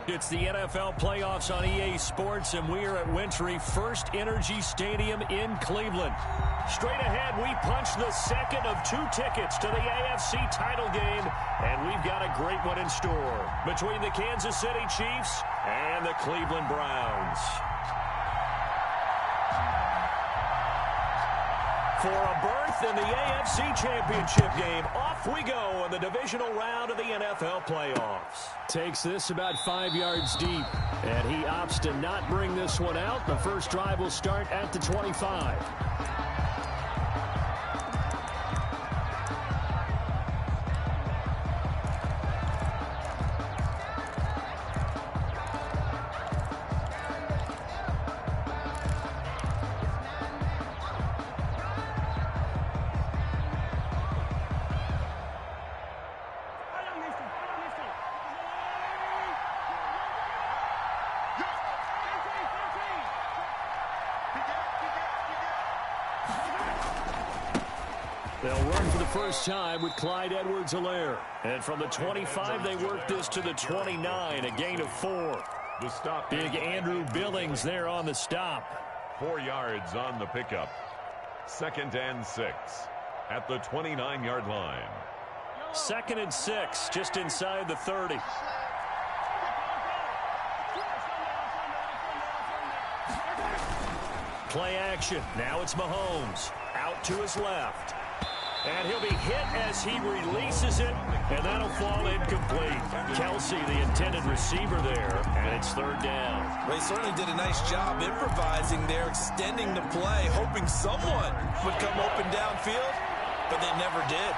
It's the NFL playoffs on EA Sports, and we are at Wintry First Energy Stadium in Cleveland. Straight ahead, we punch the second of 2 tickets to the AFC title game, and we've got a great one in store between the Kansas City Chiefs and the Cleveland Browns. For a berth in the AFC Championship game, off we go in the divisional round of the NFL playoffs. Takes this about 5 yards deep, and he opts to not bring this one out. The first drive will start at the 25. They'll run for the first time with Clyde Edwards-Helaire. And from the 25, they work this to the 29, a gain of 4. The stop. Big Andrew Billings there on the stop. 4 yards on the pickup. 2nd and 6 at the 29-yard line. 2nd and 6, just inside the 30. Play action. Now it's Mahomes. Out to his left. And he'll be hit as he releases it, and that'll fall incomplete. Kelsey, the intended receiver there, and it's 3rd down. They certainly did a nice job improvising there, extending the play, hoping someone would come open downfield, but they never did.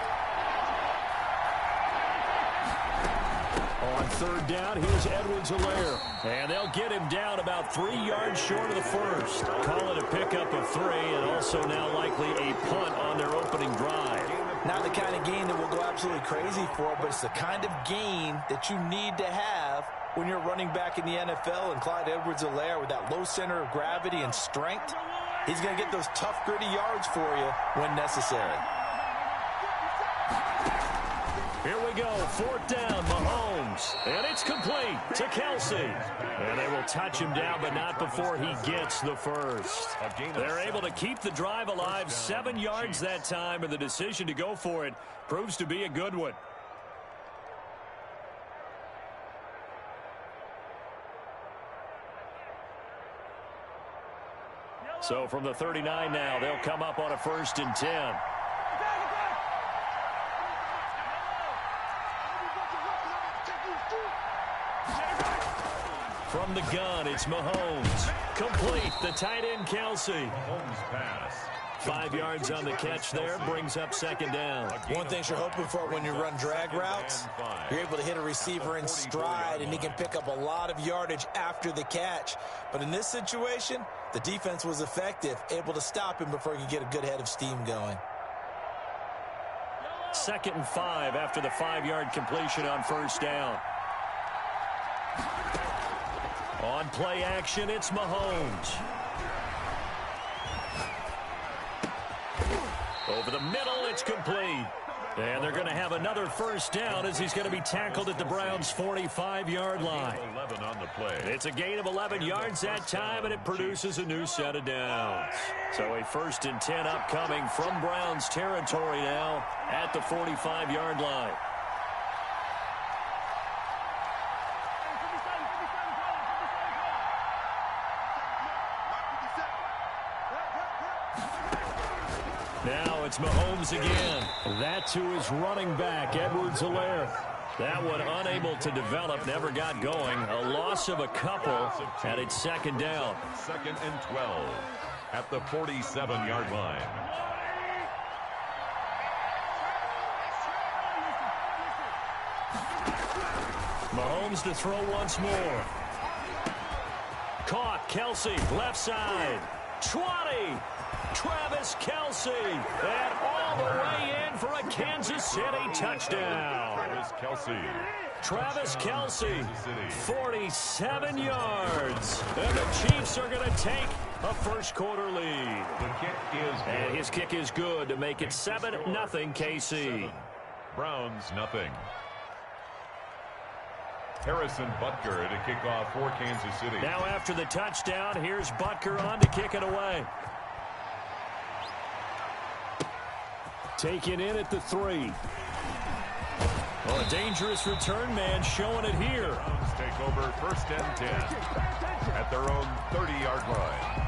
On 3rd down, here's Edwards-Helaire. And they'll get him down about 3 yards short of the first. Call it a pickup of 3, and also now likely a punt on their opening drive. Not the kind of gain that we'll go absolutely crazy for, but it's the kind of gain that you need to have when you're running back in the NFL. And Clyde Edwards-Helaire, with that low center of gravity and strength, he's going to get those tough, gritty yards for you when necessary. Here we go, 4th down, Mahomes, and it's complete to Kelsey. And they will touch him down, but not before he gets the first. They're able to keep the drive alive, 7 yards that time, and the decision to go for it proves to be a good one. So from the 39 now, they'll come up on a 1st and 10. From the gun, it's Mahomes. Complete, the tight end, Kelsey. Mahomes pass. 5 yards on the catch there, brings up 2nd down. One thing you're hoping for when you run drag routes, you're able to hit a receiver in stride, and he can pick up a lot of yardage after the catch. But in this situation, the defense was effective, able to stop him before he could get a good head of steam going. 2nd and 5 after the 5-yard completion on 1st down. On play action, it's Mahomes. Over the middle, it's complete. And they're going to have another 1st down as he's going to be tackled at the Browns' 45-yard line. 11 on the play. It's a gain of 11 yards that time, and it produces a new set of downs. So a 1st and 10 upcoming from Browns territory now at the 45-yard line. Now it's Mahomes again. That to his running back, Edwards-Helaire. That one unable to develop, never got going. A loss of a couple, and it's 2nd down. 2nd and 12 at the 47-yard line. Mahomes to throw once more. Caught, Kelsey, left side. 20. Travis Kelsey, and all the way in for a Kansas City touchdown. Travis Kelsey, 47 yards. And the Chiefs are going to take a first-quarter lead. And his kick is good to make it 7-0 KC. Browns, nothing. Harrison Butker to kick off for Kansas City. Now after the touchdown, here's Butker on to kick it away. Taken in at the 3. Oh, a dangerous return man showing it here. Browns take over 1st and 10 at their own 30-yard line.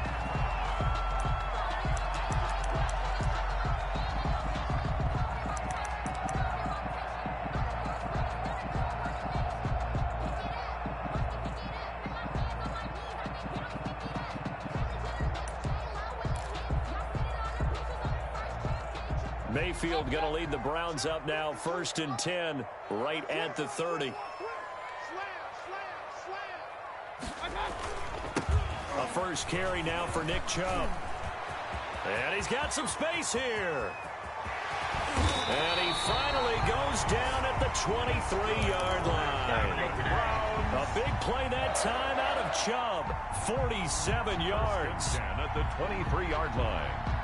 Mayfield going to lead the Browns up now, 1st and 10, right at the 30. A first carry now for Nick Chubb. And he's got some space here. And he finally goes down at the 23-yard line. A big play that time out of Chubb, 47 yards. Down at the 23-yard line.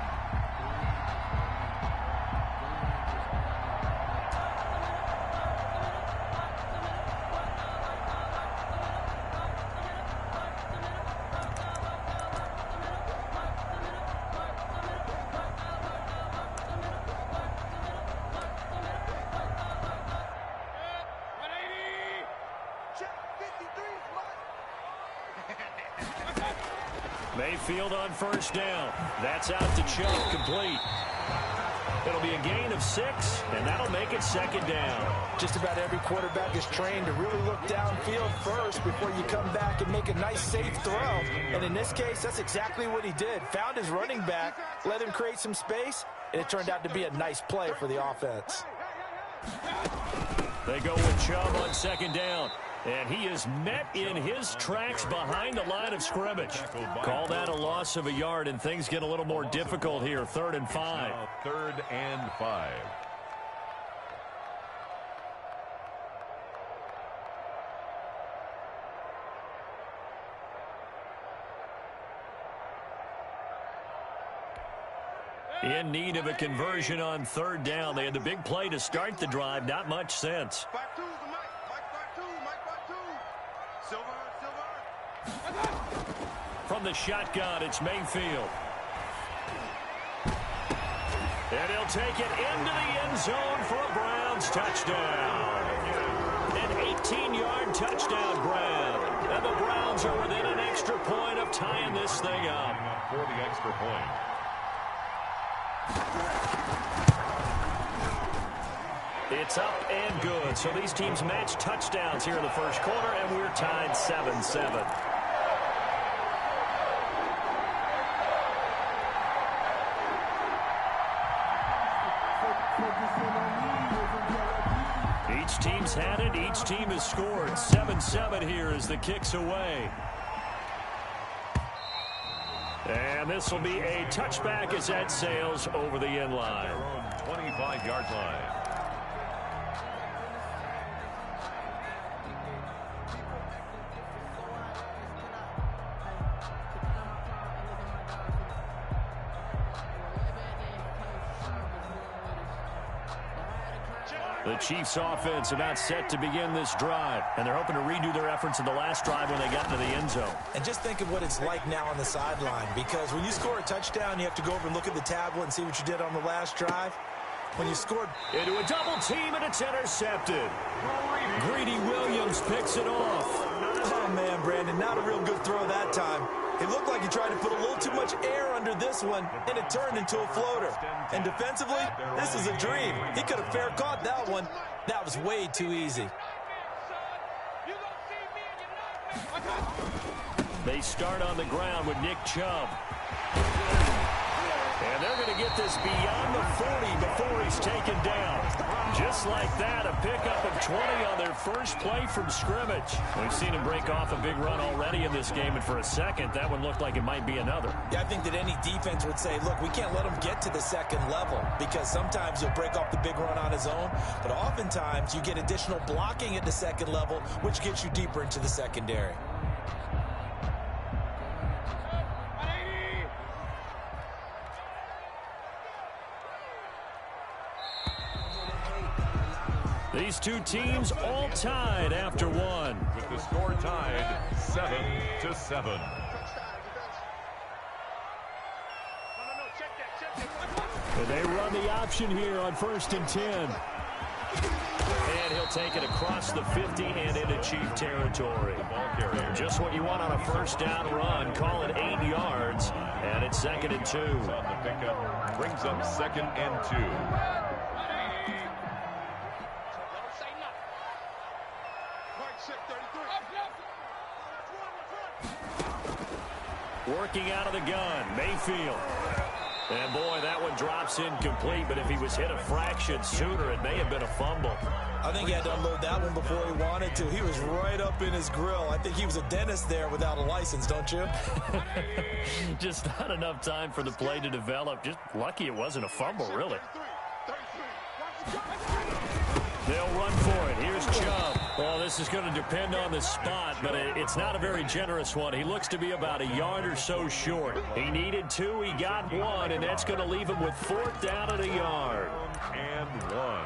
Mayfield on first down. That's out to Chubb, complete. It'll be a gain of 6, and that'll make it 2nd down. Just about every quarterback is trained to really look downfield first before you come back and make a nice, safe throw. And in this case, that's exactly what he did. Found his running back, let him create some space, and it turned out to be a nice play for the offense. They go with Chubb on 2nd down. And he is met in his tracks behind the line of scrimmage. Call that a loss of a yard, and things get a little more difficult here. 3rd and 5. 3rd and 5. In need of a conversion on 3rd down. They had the big play to start the drive. Not much sense. From the shotgun, it's Mayfield. And he'll take it into the end zone for a Browns touchdown. An 18-yard touchdown grab. And the Browns are within an extra point of tying this thing up. For the extra point. It's up and good. So these teams match touchdowns here in the first quarter, and we're tied 7-7. Each team's had it. Each team has scored. 7-7 here as the kick's away. And this will be a touchback as that sails over the end line. 25-yard line. The Chiefs offense about set to begin this drive, and they're hoping to redo their efforts in the last drive when they got into the end zone. And just think of what it's like now on the sideline, because when you score a touchdown, you have to go over and look at the tablet and see what you did on the last drive. When you scored into a double team, and it's intercepted. Greedy Williams picks it off. Oh, man, Brandon, not a real good throw that time. It looked like he tried to put a little too much air under this one, and it turned into a floater. And defensively, this is a dream. He could have fair caught that one. That was way too easy. They start on the ground with Nick Chubb. And they're going to get this beyond the 40 before he's taken down. Just like that, a pickup of 20 on their first play from scrimmage. We've seen him break off a big run already in this game, and for a second, that one looked like it might be another. Yeah, I think that any defense would say, look, we can't let him get to the second level, because sometimes he'll break off the big run on his own, but oftentimes you get additional blocking at the second level, which gets you deeper into the secondary. These two teams all tied after one. With the score tied 7-7. And they run the option here on 1st and 10. And he'll take it across the 50 and into Chief territory. Just what you want on a first down run. Call it 8 yards. And it's 2nd and 2. On the pickup brings up 2nd and 2. Working out of the gun, Mayfield. And boy, that one drops incomplete, but if he was hit a fraction sooner, it may have been a fumble. I think he had to unload that one before he wanted to. He was right up in his grill. I think he was a dentist there without a license, don't you? Just not enough time for the play to develop. Just lucky it wasn't a fumble, really. They'll run for it. Here's Chubb. Well, this is going to depend on the spot, but it's not a very generous one. He looks to be about a yard or so short. He needed 2. He got 1, and that's going to leave him with 4th down at a yard. And 1.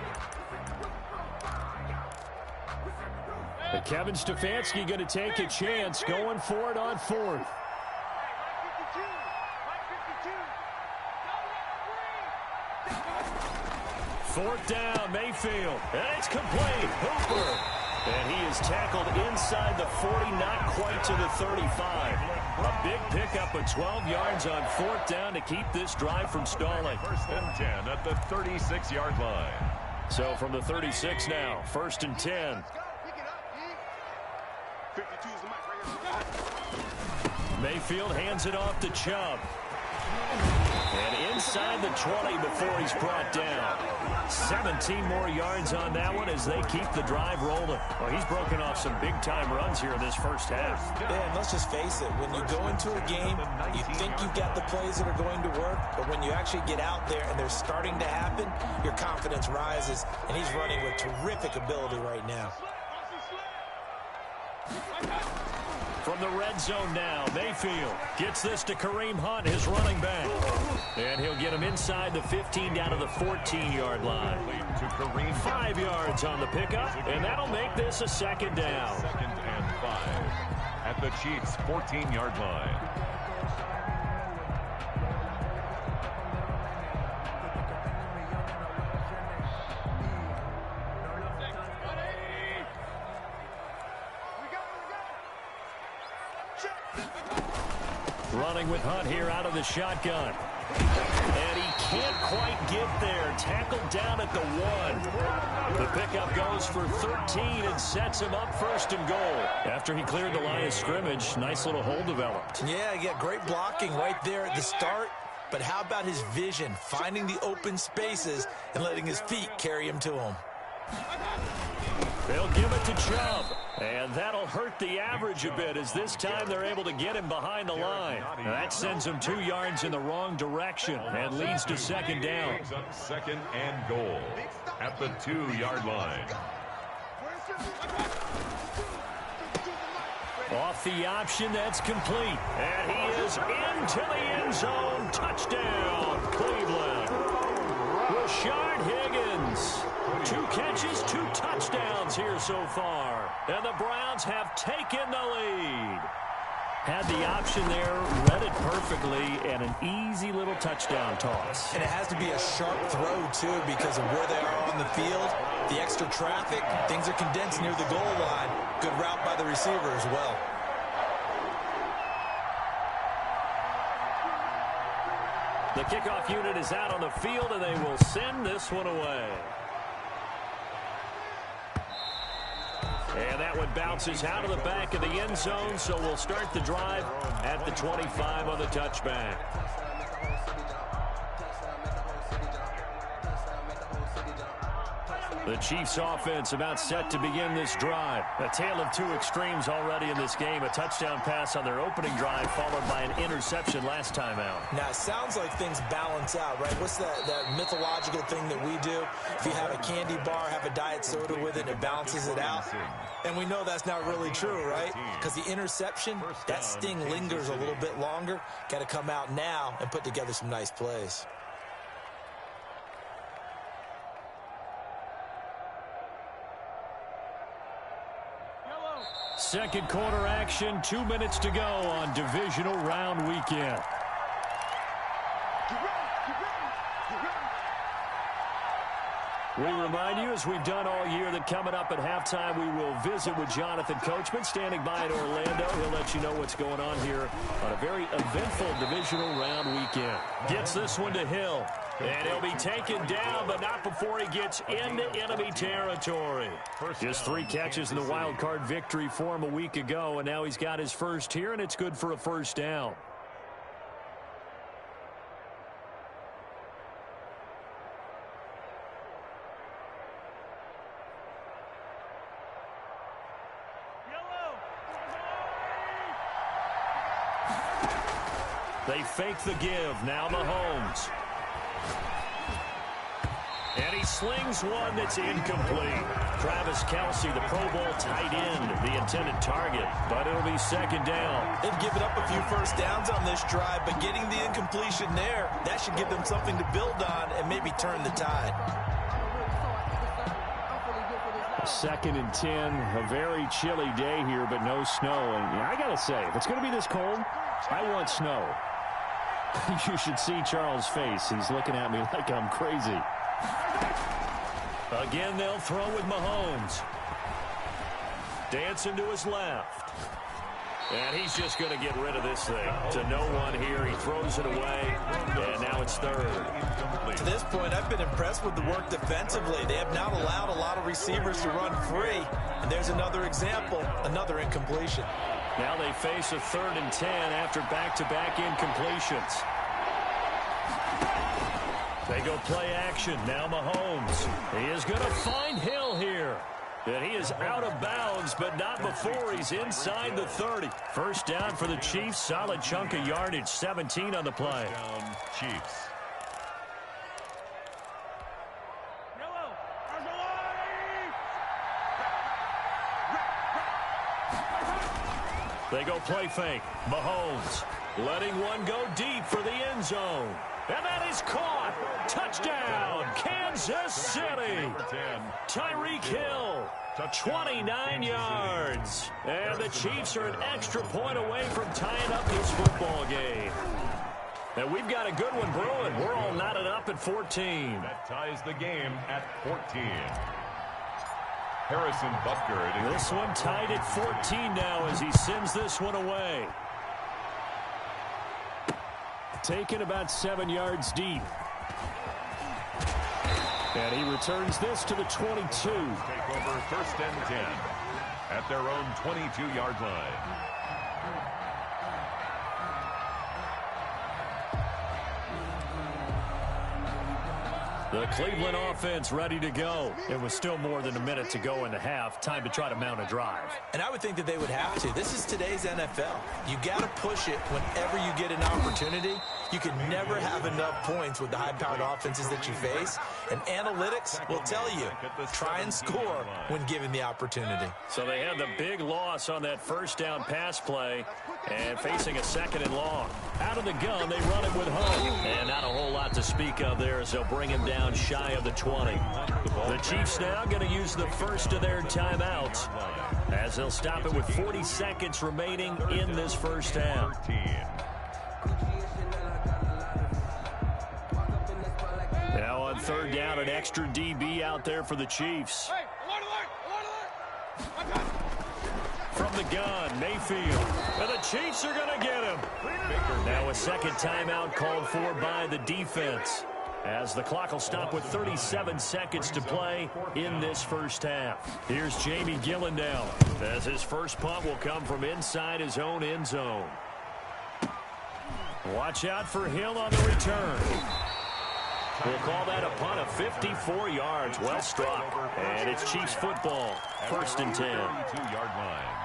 But Kevin Stefanski going to take a chance going for it on 4th. Fourth down, Mayfield. And it's complete. Hooper. And he is tackled inside the 40, not quite to the 35. A big pickup of 12 yards on 4th down to keep this drive from stalling. 1st and 10 at the 36-yard line. So from the 36 now, 1st and 10. Mayfield hands it off to Chubb. And inside the 20 before he's brought down. 17 more yards on that one as they keep the drive rolling. Well, he's broken off some big-time runs here in this first half. Yeah, and let's just face it. When you go into a game, you think you've got the plays that are going to work, but when you actually get out there and they're starting to happen, your confidence rises, and he's running with terrific ability right now. From the red zone now, Mayfield gets this to Kareem Hunt, his running back. And he'll get him inside the 15 down to the 14-yard line. To Kareem. 5 yards on the pickup, and that'll make this a 2nd down. 2nd and 5 at the Chiefs' 14-yard line. Running with Hunt here out of the shotgun. And he can't quite get there. Tackled down at the 1. The pickup goes for 13 and sets him up 1st and goal. After he cleared the line of scrimmage, nice little hole developed. Yeah, great blocking right there at the start. But how about his vision, finding the open spaces and letting his feet carry him to him? They'll give it to Chubb. And that'll hurt the average a bit as this time they're able to get him behind the line. And that sends him 2 yards in the wrong direction and leads to 2nd down. 2nd and goal at the 2-yard line. Off the option, that's complete. And he is into the end zone. Touchdown, Cleveland. Rashard Higgins. 2 catches, 2 touchdowns here so far. And the Browns have taken the lead. Had the option there, read it perfectly, and an easy little touchdown toss. And it has to be a sharp throw, too, because of where they are on the field. The extra traffic, things are condensed near the goal line. Good route by the receiver as well. The kickoff unit is out on the field, and they will send this one away. And that one bounces out of the back of the end zone, so we'll start the drive at the 25 on the touchback. The Chiefs offense about set to begin this drive. A tale of 2 extremes already in this game. A touchdown pass on their opening drive followed by an interception last time out. Now, it sounds like things balance out, right? What's that mythological thing that we do? If you have a candy bar, have a diet soda with it, it balances it out. And we know that's not really true, right? Because the interception, that sting lingers a little bit longer. Got to come out now and put together some nice plays. second quarter action. 2 minutes to go on divisional round weekend. We remind you, as we've done all year, that coming up at halftime, we will visit with Jonathan Coachman, standing by in Orlando. He'll let you know what's going on here on a very eventful divisional round weekend. Gets this one to Hill, and he'll be taken down, but not before he gets into enemy territory. Just 3 catches in the wild card victory for him a week ago, and now he's got his first here, and it's good for a first down. They fake the give. Now Mahomes. And he slings one that's incomplete. Travis Kelce, the Pro Bowl tight end, the intended target. But it'll be second down. They've given up a few first downs on this drive, but getting the incompletion there, that should give them something to build on and maybe turn the tide. 2nd and 10. A very chilly day here, but no snow. And I got to say, if it's going to be this cold, I want snow. You should see Charles' face. He's looking at me like I'm crazy. Again, they'll throw with Mahomes. Dancing to his left. And he's just going to get rid of this thing. To no one here. He throws it away. And now it's third. To this point, I've been impressed with the work defensively. They have not allowed a lot of receivers to run free. And there's another example, another incompletion. Now they face a 3rd and 10 after back-to-back incompletions. They go play action. Now Mahomes. He is going to find Hill here. And he is out of bounds, but not before he's inside the 30. First down for the Chiefs. Solid chunk of yardage. 17 on the play. First down, Chiefs. They go play fake. Mahomes letting one go deep for the end zone. And that is caught. Touchdown, Kansas City. Tyreek Hill, 29 yards. And the Chiefs are an extra point away from tying up this football game. And we've got a good one brewing. We're all knotted up at 14. That ties the game at 14. Harrison Butker. This one tied at 14 now as he sends this one away. Taken about 7 yards deep. And he returns this to the 22. Take over 1st and 10 at their own 22-yard line. The Cleveland offense ready to go. It was still more than a minute to go in the half. Time to try to mount a drive. And I would think that they would have to. This is today's NFL. You got to push it whenever you get an opportunity. You can never have enough points with the high-powered offenses that you face. And analytics will tell you, try and score when given the opportunity. So they had the big loss on that first down pass play and facing a 2nd and long. Out of the gun, they run it with Hunt. And not a whole lot to speak of there as they'll bring him down shy of the 20. The Chiefs now going to use the first of their timeouts as they'll stop it with 40 seconds remaining in this first half. Now on 3rd down, an extra DB out there for the Chiefs. From the gun, Mayfield. And the Chiefs are going to get him. Now a second timeout called for by the defense, as the clock will stop with 37 seconds to play in this first half. Here's Jamie Gillandale, as his first punt will come from inside his own end zone. Watch out for Hill on the return. We'll call that a punt of 54 yards. Well struck. And it's Chiefs football. 1st and 10. 32-yard line.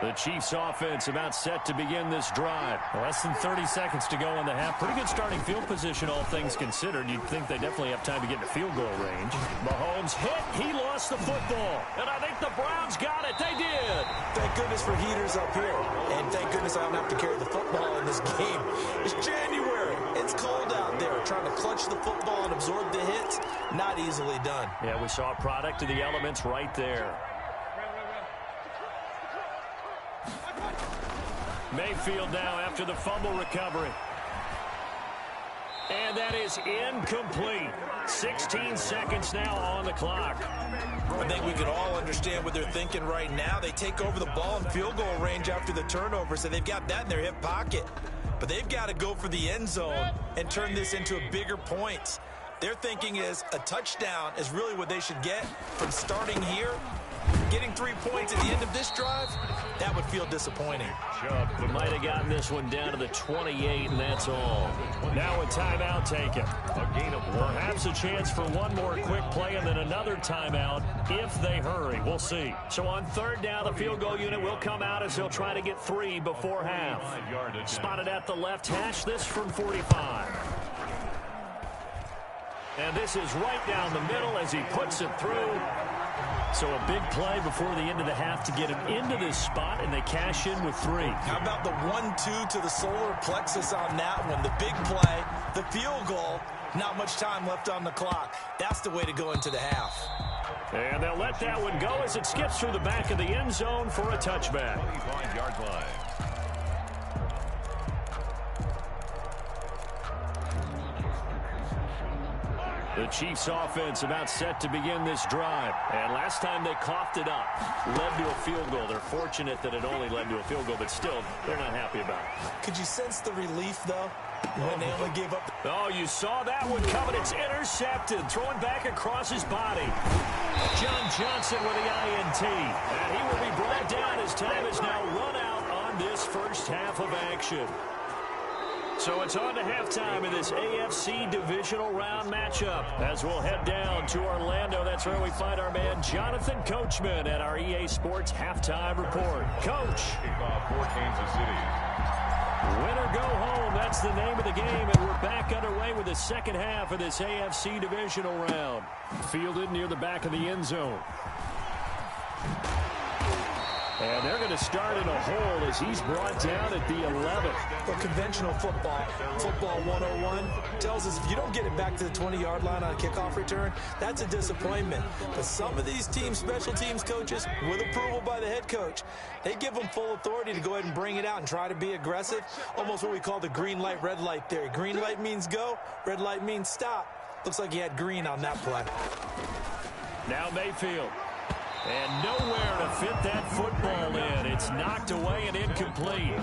The Chiefs offense about set to begin this drive. Less than 30 seconds to go in the half. Pretty good starting field position, all things considered. You'd think they definitely have time to get to field goal range. Mahomes hit. He lost the football. And I think the Browns got it. They did. Thank goodness for heaters up here. And thank goodness I don't have to carry the football in this game. It's January. It's cold out there. Trying to clutch the football and absorb the hits, not easily done. Yeah, we saw a product of the elements right there. Mayfield now after the fumble recovery. And that is incomplete. 16 seconds now on the clock. I think we can all understand what they're thinking right now. They take over the ball in field goal range after the turnover, so they've got that in their hip pocket. But they've got to go for the end zone and turn this into a bigger point. Their thinking is a touchdown is really what they should get from starting here. Getting 3 points at the end of this drive, that would feel disappointing. Chubb might have gotten this one down to the 28, and that's all. Now a timeout taken. A gain of 1. Perhaps a chance for one more quick play and then another timeout if they hurry. We'll see. So on third down, the field goal unit will come out as they'll try to get 3 before half. Spotted at the left hash, this from 45. And this is right down the middle as he puts it through. So a big play before the end of the half to get him into this spot, and they cash in with 3. How about the 1-2 to the solar plexus on that one? The big play, the field goal, not much time left on the clock. That's the way to go into the half. And they'll let that one go as it skips through the back of the end zone for a touchback. 25-yard line. The Chiefs offense about set to begin this drive. And last time they coughed it up, led to a field goal. They're fortunate that it only led to a field goal, but still, they're not happy about it. Could you sense the relief, though, when they only gave up? Oh, you saw that one coming. It's intercepted. Throwing back across his body. John Johnson with the INT. And he will be brought down as time is now run out on this first half of action. So it's on to halftime in this AFC divisional round matchup. As we'll head down to Orlando, that's where we find our man Jonathan Coachman at our EA Sports Halftime Report. Coach. Kickoff for Kansas City. Win or go home, that's the name of the game, and we're back underway with the second half of this AFC divisional round. Fielded near the back of the end zone. And they're going to start in a hole as he's brought down at the 11. Well, conventional football 101, tells us if you don't get it back to the 20-yard line on a kickoff return, that's a disappointment. But some of these teams, special teams coaches, with approval by the head coach, they give them full authority to go ahead and bring it out and try to be aggressive, almost what we call the green light, red light theory. Green light means go, red light means stop. Looks like he had green on that play. Now Mayfield. And nowhere to fit that football in. It's knocked away and incomplete.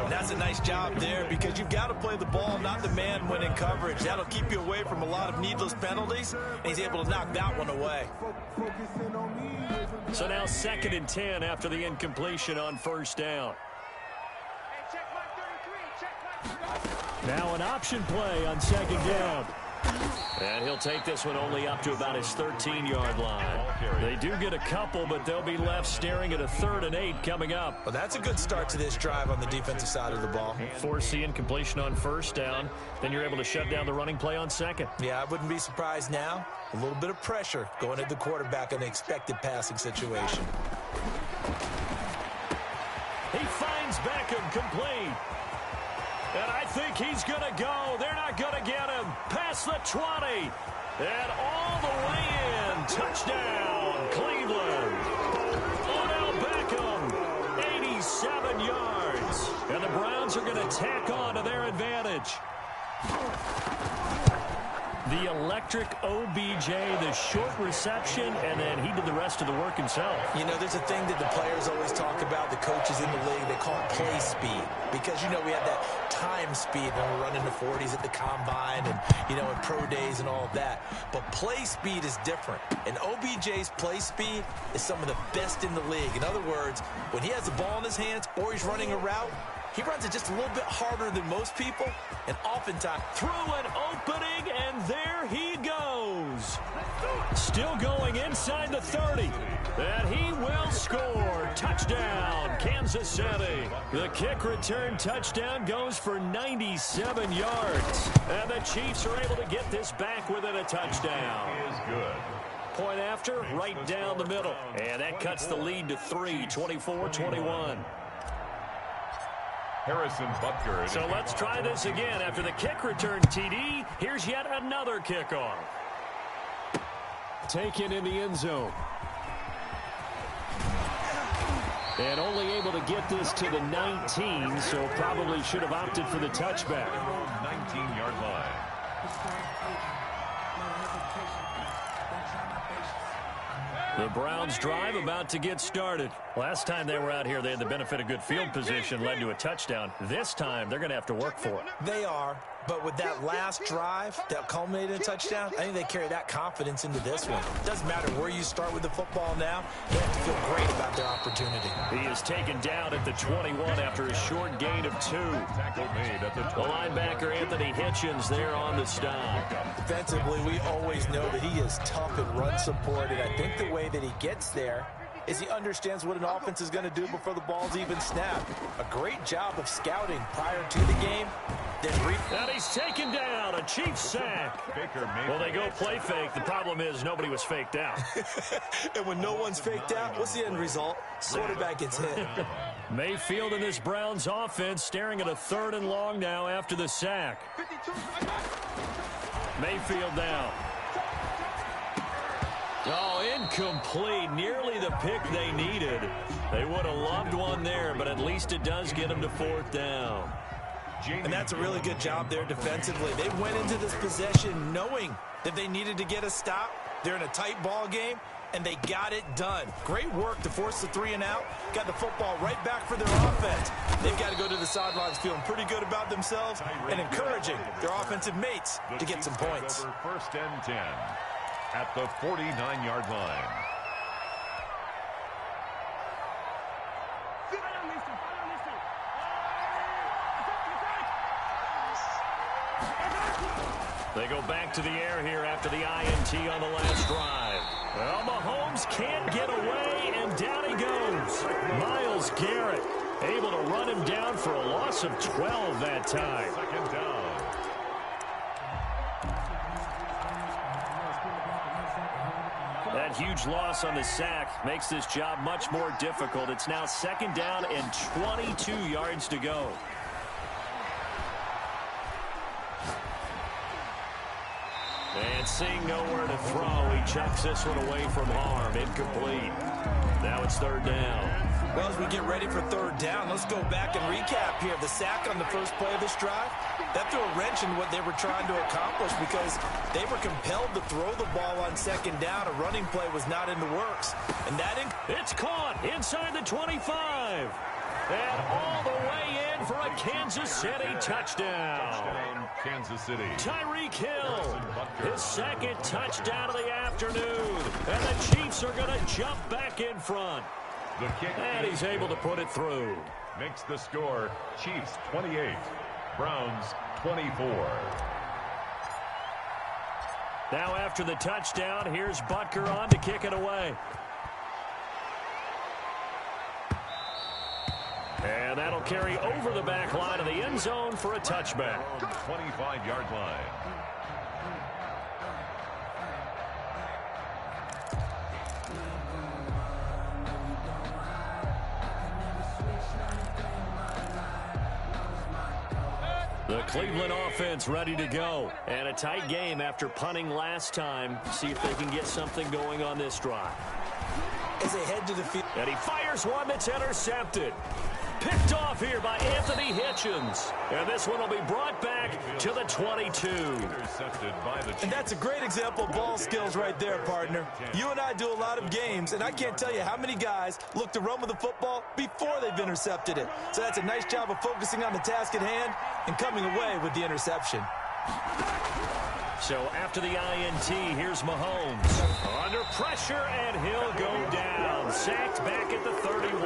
That's a nice job there because you've got to play the ball, not the man when in coverage. That'll keep you away from a lot of needless penalties, and he's able to knock that one away. So now 2nd and 10 after the incompletion on first down. Now an option play on 2nd down. And he'll take this one only up to about his 13-yard line. They do get a couple, but they'll be left staring at a 3rd and 8 coming up. Well, that's a good start to this drive on the defensive side of the ball. Force the incompletion on first down. Then you're able to shut down the running play on 2nd. Yeah, I wouldn't be surprised now. A little bit of pressure going at the quarterback in the expected passing situation. He finds Beckham complete. And I think he's going to go. They're not going to get him. Past the 20. And all the way in. Touchdown, Cleveland. Odell Beckham, 87 yards. And the Browns are going to tack on to their advantage. The electric OBJ, the short reception, and then he did the rest of the work himself. You know, there's a thing that the players always talk about, the coaches in the league, they call it play speed. Because, you know, we have that time speed when we're running the 40s at the combine and, you know, in pro days and all of that. But play speed is different. And OBJ's play speed is some of the best in the league. In other words, when he has the ball in his hands or he's running a route, he runs it just a little bit harder than most people, and oftentimes through an opening, and there he goes. goes. Still going inside the 30. And he will score. Touchdown, Kansas City. The kick return touchdown goes for 97 yards. And the Chiefs are able to get this back within a touchdown. He is good. Point after, right down the middle. And that cuts the lead to 3, 24-21. Harrison Butker. So let's try this again. After the kick return TD, here's yet another kickoff. Taken in the end zone. And only able to get this to the 19, so probably should have opted for the touchback. 19-yard line. The Browns drive about to get started. Last time they were out here, they had the benefit of good field position, led to a touchdown. This time, they're going to have to work for it. They are, but with that last drive that culminated in a touchdown, I think they carry that confidence into this one. Doesn't matter where you start with the football now, they have to feel great about their opportunity. He is taken down at the 21 after a short gain of 2. Tackle made at the The linebacker, Anthony Hitchens, there on the stop. Defensively, we always know that he is tough in run support, and I think the way that he gets there is he understands what an offense is going to do before the ball's even snapped. A great job of scouting prior to the game. And he's taken down, a Chiefs sack. Well, they go play fake. The problem is nobody was faked out. And when no one's faked out, what's the end result? Quarterback gets hit. Mayfield and this Browns offense staring at a 3rd and long now after the sack. Mayfield down. Oh, incomplete. Nearly the pick they needed. They would have loved one there, but at least it does get them to 4th down. And that's a really good job there defensively. They went into this possession knowing that they needed to get a stop. They're in a tight ball game, and they got it done. Great work to force the 3 and out. Got the football right back for their offense. They've got to go to the sidelines feeling pretty good about themselves and encouraging their offensive mates to get some points. 1st and 10 at the 49-yard line. They go back to the air here after the INT on the last drive. Well, Mahomes can't get away, and down he goes. Myles Garrett able to run him down for a loss of 12 that time. 2nd down. That huge loss on the sack makes this job much more difficult. It's now 2nd down and 22 yards to go. And seeing nowhere to throw, he chucks this one away from harm. Incomplete. Now it's 3rd down. Well, as we get ready for 3rd down, let's go back and recap here. The sack on the first play of this drive, that threw a wrench in what they were trying to accomplish because they were compelled to throw the ball on 2nd down. A running play was not in the works. And that it's caught inside the 25. And all the way in for a Kansas City touchdown. Kansas City. Tyreek Hill, his 2nd touchdown of the afternoon. And the Chiefs are going to jump back in front. The kick. And he's able to put it through. Makes the score Chiefs 28, Browns 24. Now after the touchdown, here's Butker on to kick it away. And that'll carry over the back line of the end zone for a touchback. 25-yard line. The Cleveland offense ready to go. And a tight game after punting last time. See if they can get something going on this drive. as they head to the field. And he fires one that's intercepted. Picked off here by Anthony Hitchens. And this one will be brought back to the 22. And that's a great example of ball skills right there, partner. You and I do a lot of games, and I can't tell you how many guys look to run with the football before they've intercepted it. So that's a nice job of focusing on the task at hand and coming away with the interception. So after the INT, here's Mahomes. Under pressure, and he'll go down. Sacked back at the 31.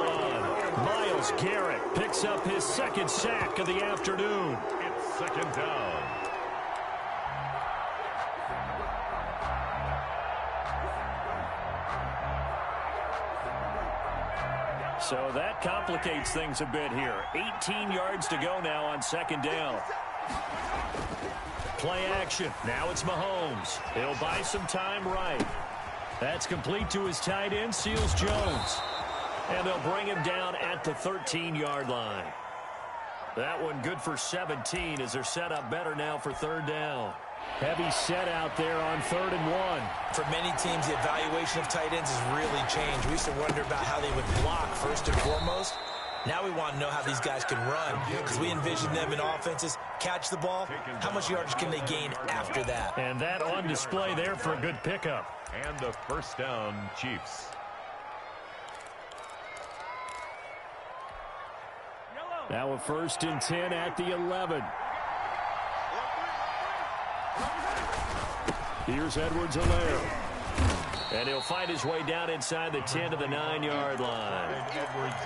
Myles Garrett picks up his second sack of the afternoon. It's second down. So that complicates things a bit here. 18 yards to go now on second down. Play action. Now it's Mahomes. He'll buy some time right. That's complete to his tight end, Seals Jones. And they'll bring him down at the 13-yard line. That one good for 17 as they're set up better now for third down. Heavy set out there on 3rd and 1. For many teams, the evaluation of tight ends has really changed. We used to wonder about how they would block first and foremost. Now we want to know how these guys can run because we envision them in offenses. Catch the ball. How much yardage can they gain after that? And that on display there for a good pickup. And the first down, Chiefs. Now a 1st and 10 at the 11. Here's Edwards-Helaire. And he'll find his way down inside the 10 to the 9-yard line.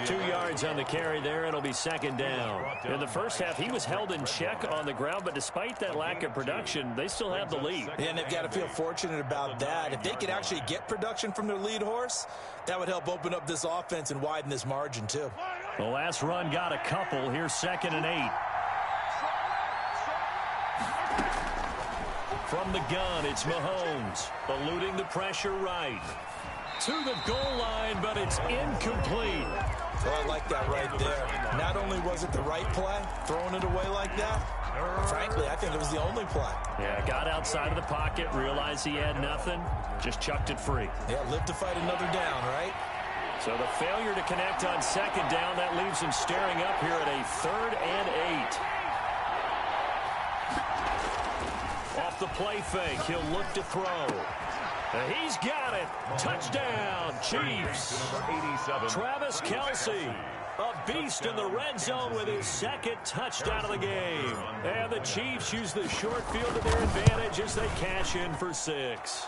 2 yards on the carry there. It'll be second down. In the first half, he was held in check on the ground, but despite that lack of production, they still have the lead. Yeah, and they've got to feel fortunate about that. If they could actually get production from their lead horse, that would help open up this offense and widen this margin, too. The last run got a couple. Here's 2nd and 8. From the gun, it's Mahomes, eluding the pressure right. To the goal line, but it's incomplete. Oh, I like that right there. Not only was it the right play, throwing it away like that, frankly, I think it was the only play. Yeah, got outside of the pocket, realized he had nothing, just chucked it free. Yeah, lived to fight another down, right? So the failure to connect on second down, that leaves him staring up here at a 3rd and 8. Off the play fake, he'll look to throw. He's got it. Touchdown, Chiefs. Travis Kelce, a beast in the red zone with his 2nd touchdown of the game. And the Chiefs use the short field to their advantage as they cash in for 6.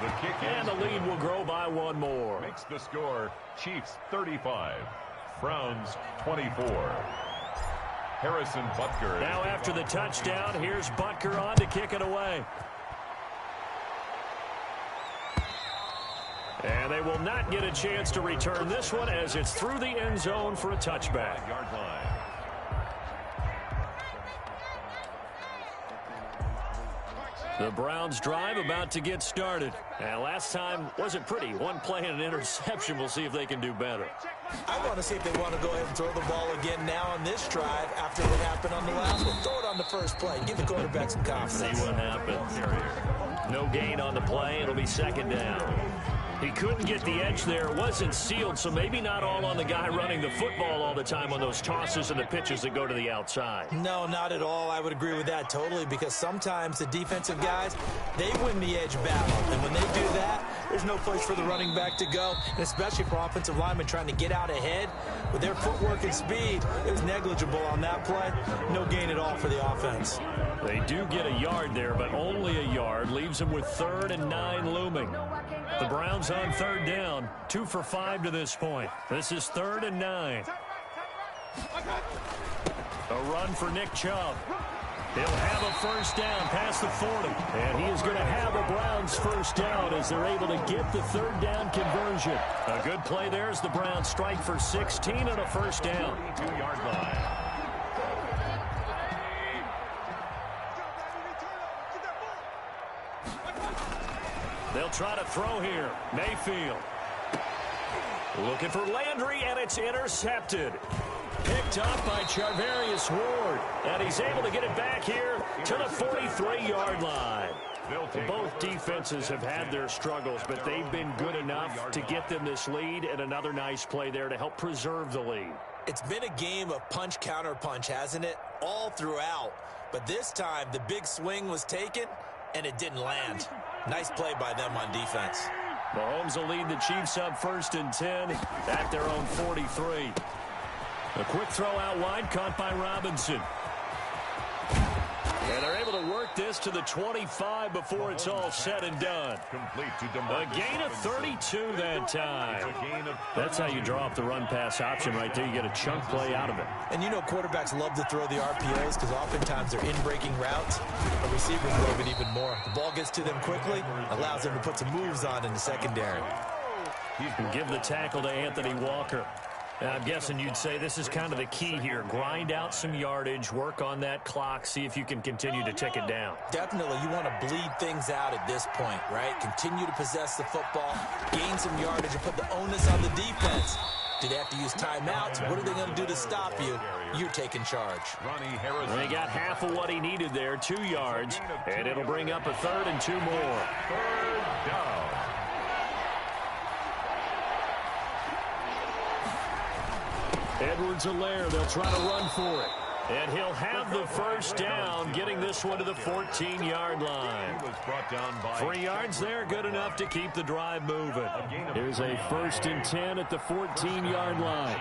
The kick and the lead will grow by 1 more. Makes the score Chiefs 35, Browns 24. Harrison Butker. Now after the touchdown, here's Butker on to kick it away. And they will not get a chance to return this one as it's through the end zone for a touchback. Yard line. The Browns drive about to get started. And last time wasn't pretty. 1 play and an interception. We'll see if they can do better. I want to see if they want to go ahead and throw the ball again now on this drive after what happened on the last one. Throw it on the first play. Give the quarterback some confidence. See what happens. No gain on the play. It'll be 2nd down. He couldn't get the edge there. It wasn't sealed, so maybe not all on the guy running the football all the time on those tosses and the pitches that go to the outside. No, not at all. I would agree with that totally because sometimes the defensive guys, they win the edge battle. And when they do that, there's no place for the running back to go, and especially for offensive linemen trying to get out ahead. With their footwork and speed, it was negligible on that play. No gain at all for the offense. They do get a yard there, but only a yard. Leaves them with 3rd and 9 looming. The Browns on 3rd down. 2 for 5 to this point. This is 3rd and 9. A run for Nick Chubb. He'll have a first down past the 40. And he is going to have a Browns first down as they're able to get the 3rd down conversion. A good play there as the Browns strike for 16 and a first down. 2-yard line. They'll try to throw here. Mayfield. Looking for Landry, and it's intercepted. Picked up by Charvarius Ward. And he's able to get it back here to the 43-yard line. Both defenses have had their struggles, but they've been good enough to get them this lead, and another nice play there to help preserve the lead. It's been a game of punch-counter-punch, hasn't it? All throughout. But this time, the big swing was taken, and it didn't land. Nice play by them on defense. Mahomes will lead the Chiefs up 1st and 10 at their own 43. A quick throw out wide, caught by Robinson. And they're able to work this to the 25 before it's all said and done. Complete to A gain of 32 that time. That's how you draw up the run-pass option right there. You get a chunk play out of it. And you know quarterbacks love to throw the RPOs because oftentimes they're in-breaking routes. But receivers love it even more. The ball gets to them quickly, allows them to put some moves on in the secondary. You can give the tackle to Anthony Walker. I'm guessing you'd say this is kind of the key here. Grind out some yardage, work on that clock, see if you can continue to tick it down. Definitely, you want to bleed things out at this point, right? Continue to possess the football, gain some yardage, and put the onus on the defense. Do they have to use timeouts? What are they going to do to stop you? You're taking charge. He got half of what he needed there, 2 yards, and it'll bring up a 3rd and 2 more. 3rd down. Edwards-Helaire, they'll try to run for it. And he'll have the first down, getting this one to the 14-yard line. 3 yards there, good enough to keep the drive moving. Here's a 1st and 10 at the 14-yard line.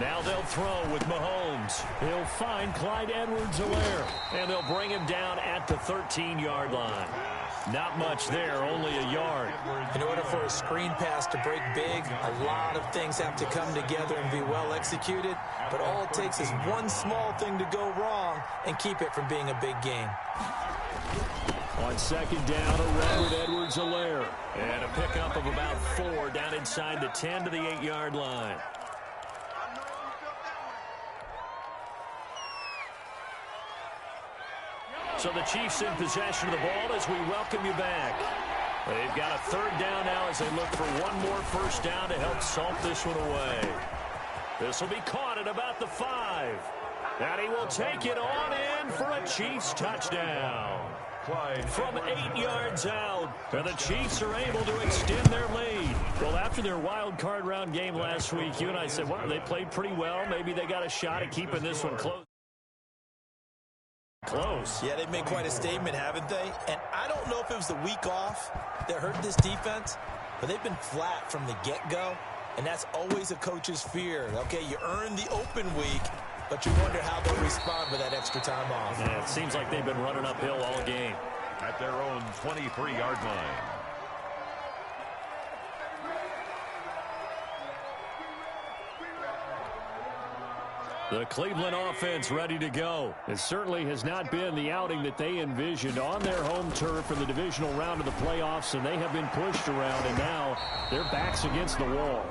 Now they'll throw with Mahomes. He'll find Clyde Edwards-Helaire, and they'll bring him down at the 13-yard line. Not much there, only a yard. In order for a screen pass to break big, a lot of things have to come together and be well executed, but all it takes is one small thing to go wrong and keep it from being a big game. On 2nd down, a run with Edwards-Helaire, and a pickup of about 4 down inside the 10 to the 8-yard line. So the Chiefs in possession of the ball as we welcome you back. They've got a 3rd down now as they look for one more 1st down to help salt this one away. This will be caught at about the 5. And he will take it on in for a Chiefs touchdown. From 8 yards out, and the Chiefs are able to extend their lead. Well, after their wild card round game last week, you and I said, wow, they played pretty well. Maybe they got a shot at keeping this one close. Yeah, they've made quite a statement, haven't they? And I don't know if it was the week off that hurt this defense, but they've been flat from the get-go, and that's always a coach's fear. Okay, you earn the open week, but you wonder how they'll respond with that extra time off. Yeah, it seems like they've been running uphill all game. At their own 23-yard line. The Cleveland offense ready to go. It certainly has not been the outing that they envisioned on their home turf in the divisional round of the playoffs, and they have been pushed around, and now their back's against the wall.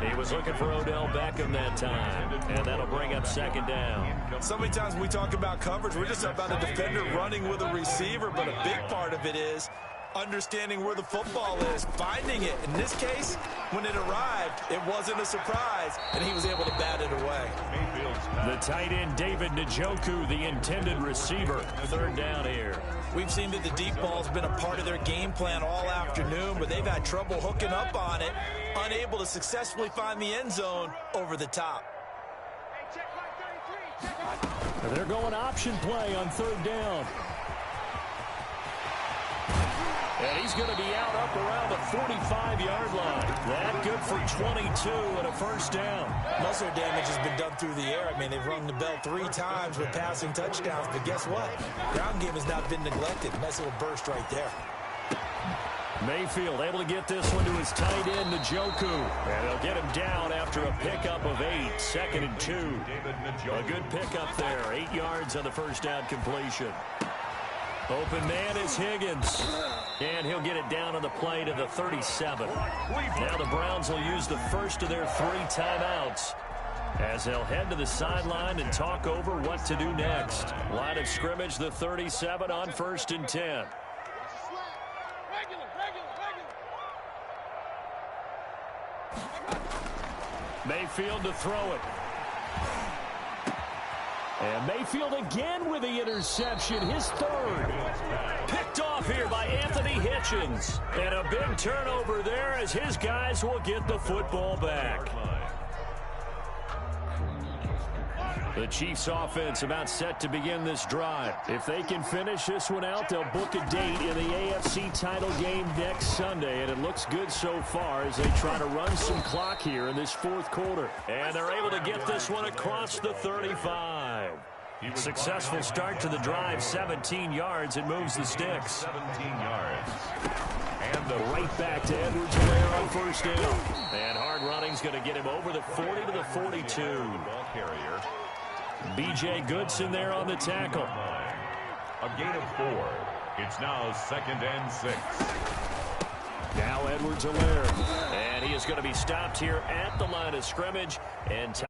He was looking for Odell Beckham that time, and that'll bring up 2nd down. So many times when we talk about coverage, we're just about a defender running with a receiver, but a big part of it is understanding where the football is, finding it. In this case, when it arrived, it wasn't a surprise, and he was able to bat it away. The tight end, David Njoku, the intended receiver. 3rd down here. We've seen that the deep ball's been a part of their game plan all afternoon, but they've had trouble hooking up on it, unable to successfully find the end zone over the top. They're going option play on 3rd down. And he's going to be out up around the 45-yard line. That good for 22 and a 1st down. Most of their damage has been done through the air. I mean, they've rung the bell 3 times with passing touchdowns, but guess what? Ground game has not been neglected. Nice little burst right there. Mayfield able to get this one to his tight end, Njoku. And they'll get him down after a pickup of 8, 2nd and 2. A good pickup there, 8 yards on the 1st down completion. Open man is Higgins. And he'll get it down on the play to the 37. Now the Browns will use the first of their 3 timeouts as they'll head to the sideline and talk over what to do next. Line of scrimmage, the 37 on 1st and 10. Mayfield to throw it. And Mayfield again with the interception, his 3rd. Picked off here by Anthony Hitchens. And a big turnover there as his guys will get the football back. The Chiefs offense about set to begin this drive. If they can finish this one out, they'll book a date in the AFC title game next Sunday. And it looks good so far as they try to run some clock here in this 4th quarter. And they're able to get this one across the 35. Successful start to the drive, 17 yards. It moves the sticks. 17 yards. And the right back to Edwards-Helaire on 1st down. And hard running's going to get him over the 40 to the 42. Ball carrier. B.J. Goodson there on the tackle. A gain of 4. It's now 2nd and 6. Now Edwards-Helaire. And He is going to be stopped here at the line of scrimmage. And